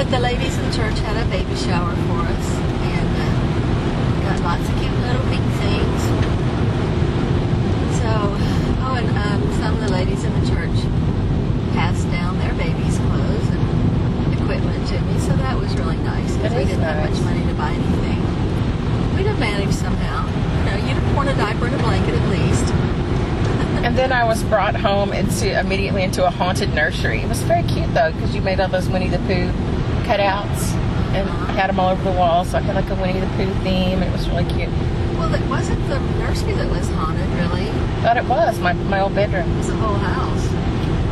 But the ladies in church had a baby shower for us, and got lots of cute little pink things. So, some of the ladies in the church passed down their babies' clothes and equipment to me, so that was really nice, because we didn't have much money to buy anything. We'd have managed somehow. You'd have worn a diaper and a blanket at least. And then I was brought home immediately into a haunted nursery. It was very cute though, because you made all those Winnie the Pooh cutouts, and I had them all over the wall, so I had like a Winnie the Pooh theme. It was really cute. Well, it wasn't the nursery that was haunted, really. Thought it was my old bedroom. It was the whole house.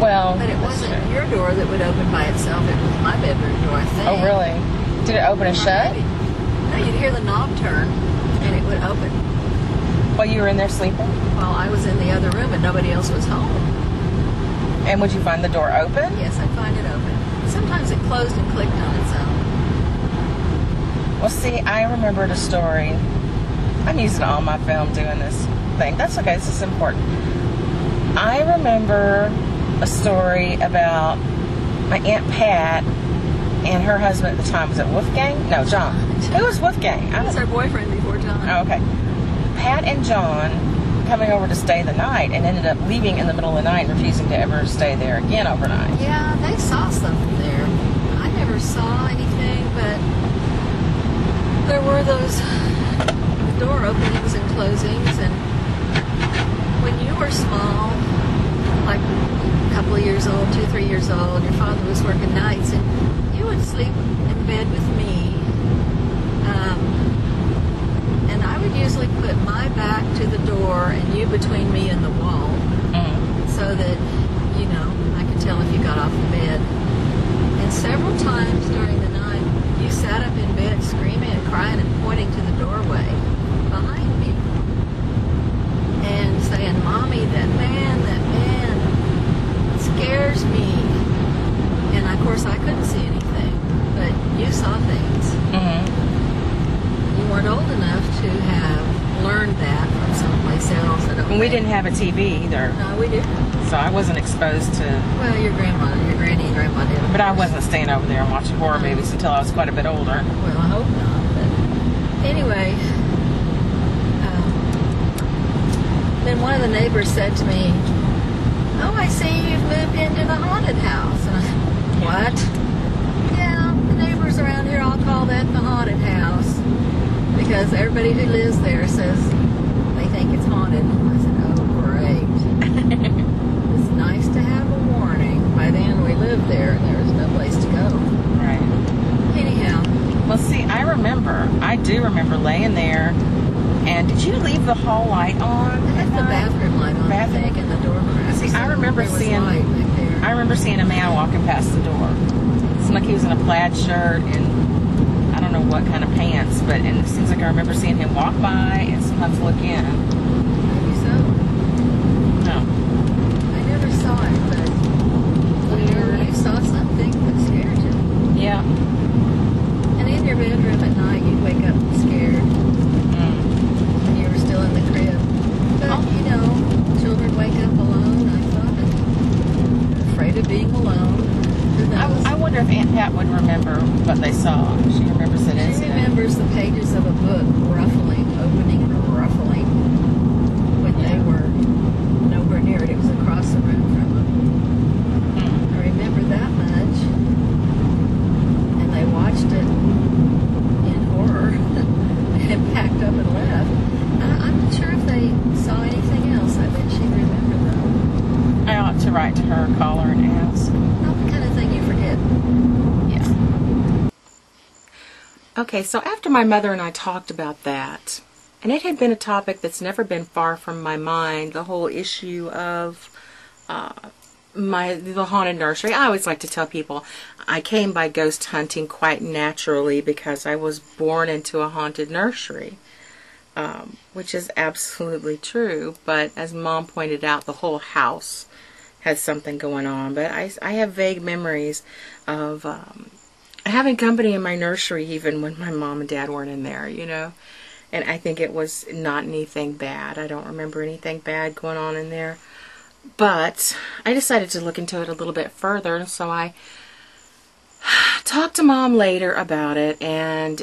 Well, but it wasn't your door that would open by itself. It was my bedroom door, I think. Oh, really? Did it open and shut? No, you'd hear the knob turn, and it would open. While you were in there sleeping? Well, I was in the other room, and nobody else was home. And would you find the door open? Yes, I'd find it open. Sometimes it closed and clicked on its own. Well, see, I remembered a story. I'm using all my film doing this thing. That's okay. This is important. I remember a story about my Aunt Pat and her husband at the time. Was it Wolfgang? No, John. Who was Wolfgang? He was our boyfriend before John. Oh, okay. Pat and John coming over to stay the night and ended up leaving in the middle of the night and refusing to ever stay there again overnight. Yeah, they saw something there. I never saw anything, but there were those door openings and closings, and when you were small, like a couple of years old, 2, 3 years old, your father was working nights, and you would sleep in bed with me, and I would usually put my back to the door and you between me and the wall, so that, I could tell if you got off the bed. And several times during the night, you sat up in bed screaming and crying and pointing to the doorway behind me and saying, "Mommy, that man scares me." And of course I couldn't see anything, but you saw things. You weren't old enough to have learned that from someplace else. And we didn't have a TV either. No, we didn't. So I wasn't exposed to... Well, your granny and grandma did. But I wasn't staying over there and watching horror movies until I was quite a bit older. Well, I hope not. But anyway, then one of the neighbors said to me, "Oh, I see you've moved into the haunted house." And I said, "What?" "Yeah, the neighbors around here all call that the haunted house, because everybody who lives there says they think it's haunted." I said, "Oh, great." It's nice to have a warning. By then we lived there and there was no place to go. Right. Anyhow. Well, see, I do remember laying there, and did you leave the hall light on? I had the bathroom light on, I think, and the door cracked. See, I remember seeing a man walking past the door. It seemed like he was in a plaid shirt and I don't know what kind of pants, and it seems like I remember seeing him walk by and sometimes look in. Maybe so. No. I never saw it, but you saw something that scared you. Yeah. And in your bedroom at night, you'd wake up scared. When you were still in the crib. But, children wake up alone. I thought, afraid of being alone. Who knows? I wonder if Aunt Pat would remember what they saw. She remembers that incident. She remembers the pages of a book opening and ruffling when they were nowhere near it. It was across the room from them. I remember that much. And they watched it in horror and packed up and left. I'm not sure if they saw anything else. I bet she'd remember though. I ought to write to her, call her, and ask. Not the kind of thing you forget. Yeah. Okay, so after my mother and I talked about that, and it had been a topic that's never been far from my mind, the whole issue of the haunted nursery. I always like to tell people I came by ghost hunting quite naturally because I was born into a haunted nursery, which is absolutely true. But as Mom pointed out, the whole house has something going on. But I have vague memories of having company in my nursery even when my mom and dad weren't in there, And I think it was not anything bad. I don't remember anything bad going on in there. But I decided to look into it a little bit further, so I Talked to Mom later about it and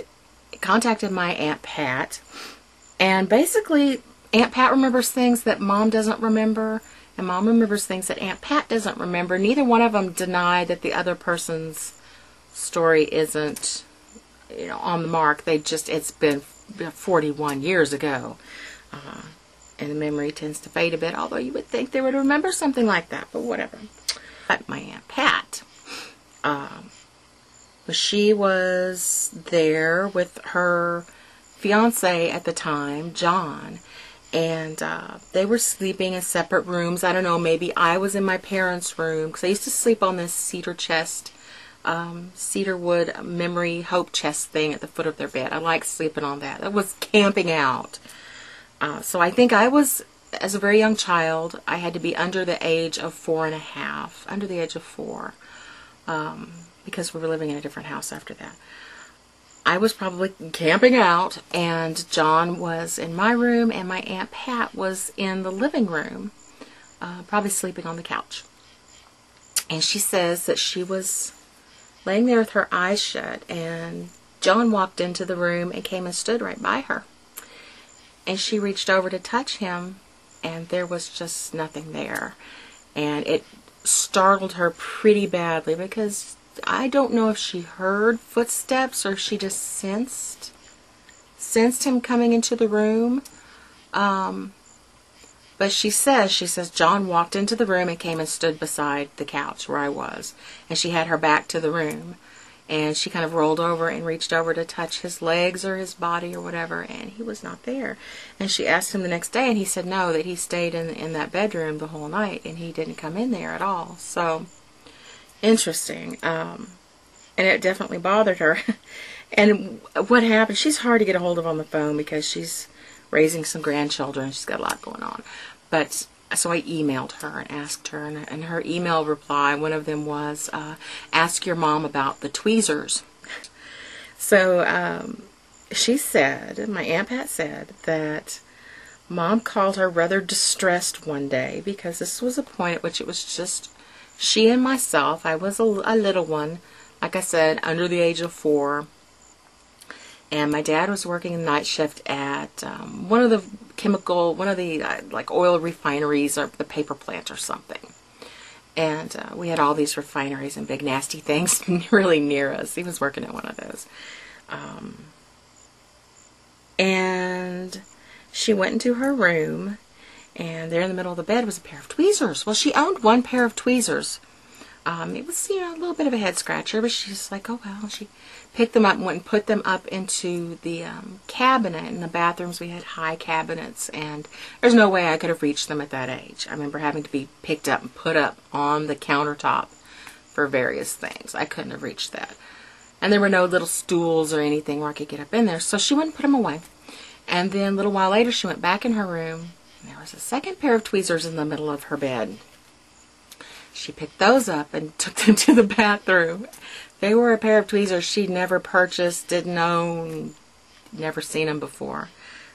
contacted my Aunt Pat. And basically, Aunt Pat remembers things that Mom doesn't remember, and Mom remembers things that Aunt Pat doesn't remember. Neither one of them deny that the other person's story isn't, on the mark. It's been 41 years ago. And the memory tends to fade a bit, although you would think they would remember something like that, but whatever. But my Aunt Pat, she was there with her fiance at the time, John, and they were sleeping in separate rooms. I don't know, maybe I was in my parents' room, because I used to sleep on this cedar wood memory hope chest thing at the foot of their bed. I liked sleeping on that. That was camping out. So I think I was, as a very young child, I had to be under the age of 4 and a half, under the age of 4, because we were living in a different house after that. I was probably camping out, and John was in my room, and my Aunt Pat was in the living room, probably sleeping on the couch. And she says that she was laying there with her eyes shut, and John walked into the room and came and stood right by her. And she reached over to touch him, and there was just nothing there. And it startled her pretty badly, because I don't know if she heard footsteps or if she just sensed him coming into the room. But she says, John walked into the room and came and stood beside the couch where I was. And she had her back to the room. And she kind of rolled over and reached over to touch his legs or his body or whatever, and he was not there. And she asked him the next day, and he said no, that he stayed in that bedroom the whole night, and he didn't come in there at all. So, interesting. And it definitely bothered her. And what happened, she's hard to get a hold of on the phone because she's raising some grandchildren. She's got a lot going on. But so I emailed her and asked her, and her email reply, one of them was, ask your mom about the tweezers. So she said, my Aunt Pat said, that Mom called her rather distressed one day, because this was a point at which it was just she and myself. I was a little one, like I said, under the age of 4. And my dad was working a night shift at one of the like oil refineries or the paper plant or something. And we had all these refineries and big nasty things really near us. He was working at one of those. And she went into her room, and there in the middle of the bed was a pair of tweezers. Well, she owned one pair of tweezers. It was, a little bit of a head scratcher, but she's like, oh well. She picked them up and went and put them up into the cabinet. In the bathrooms, we had high cabinets, and there's no way I could have reached them at that age. I remember having to be picked up and put up on the countertop for various things. I couldn't have reached that. And there were no little stools or anything where I could get up in there, so she went and put them away. And then a little while later, she went back in her room, and there was a second pair of tweezers in the middle of her bed. She picked those up and took them to the bathroom. They were a pair of tweezers she'd never purchased, didn't own, never seen them before.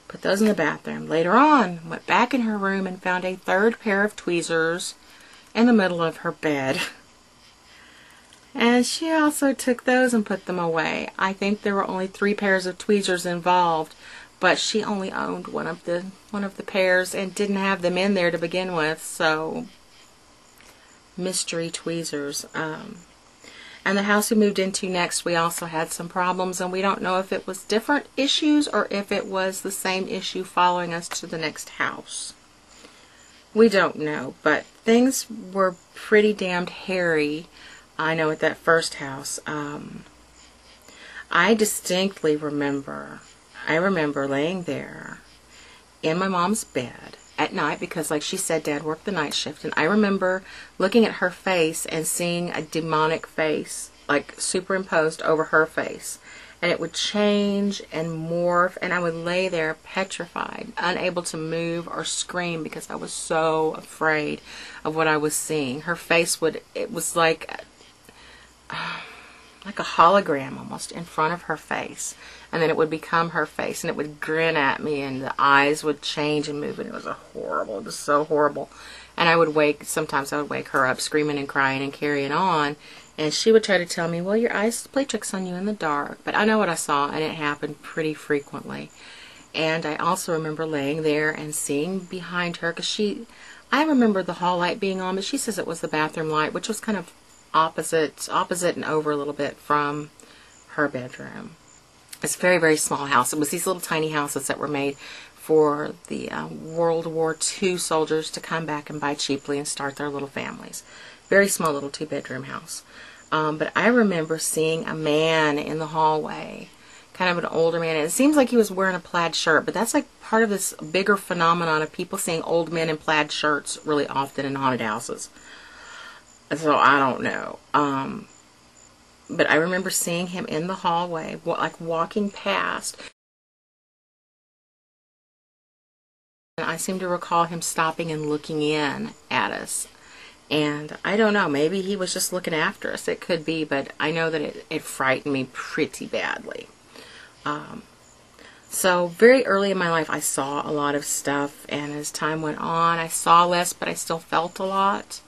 Put those in the bathroom. Later on, went back in her room and found a third pair of tweezers in the middle of her bed. And she also took those and put them away. I think there were only 3 pairs of tweezers involved, but she only owned one of the pairs and didn't have them in there to begin with, so mystery tweezers. And the house we moved into next, we also had some problems, and we don't know if it was different issues or if it was the same issue following us to the next house. We don't know, but things were pretty damned hairy, I know, at that first house. I distinctly remember, laying there in my mom's bed at night, because like she said, Dad worked the night shift, and I remember looking at her face and seeing a demonic face like superimposed over her face, and it would change and morph, and I would lay there petrified, unable to move or scream because I was so afraid of what I was seeing. Her face it was like a hologram almost in front of her face, and then it would become her face, and it would grin at me, and the eyes would change and move, and it was so horrible. And sometimes I would wake her up screaming and crying and carrying on. And she would try to tell me, well, your eyes play tricks on you in the dark. But I know what I saw, and it happened pretty frequently. And I also remember laying there and seeing behind her, because I remember the hall light being on, but she says it was the bathroom light, which was kind of opposite and over a little bit from her bedroom. It's a very, very small house. It was these little tiny houses that were made for the World War II soldiers to come back and buy cheaply and start their little families. Very small little 2-bedroom house. But I remember seeing a man in the hallway, kind of an older man. It seems like he was wearing a plaid shirt, but that's like part of this bigger phenomenon of people seeing old men in plaid shirts really often in haunted houses. So I don't know. But I remember seeing him in the hallway, like walking past. And I seem to recall him stopping and looking in at us. And I don't know, maybe he was just looking after us. It could be, but I know that it frightened me pretty badly. So very early in my life, I saw a lot of stuff. And as time went on, I saw less, but I still felt a lot.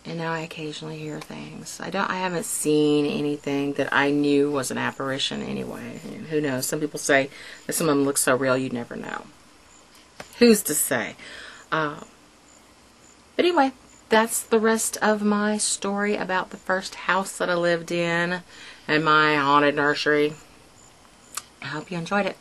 And now I occasionally hear things. I haven't seen anything that I knew was an apparition anyway. And who knows? Some people say that some of them look so real you'd never know. Who's to say? But anyway, that's the rest of my story about the first house that I lived in and my haunted nursery. I hope you enjoyed it.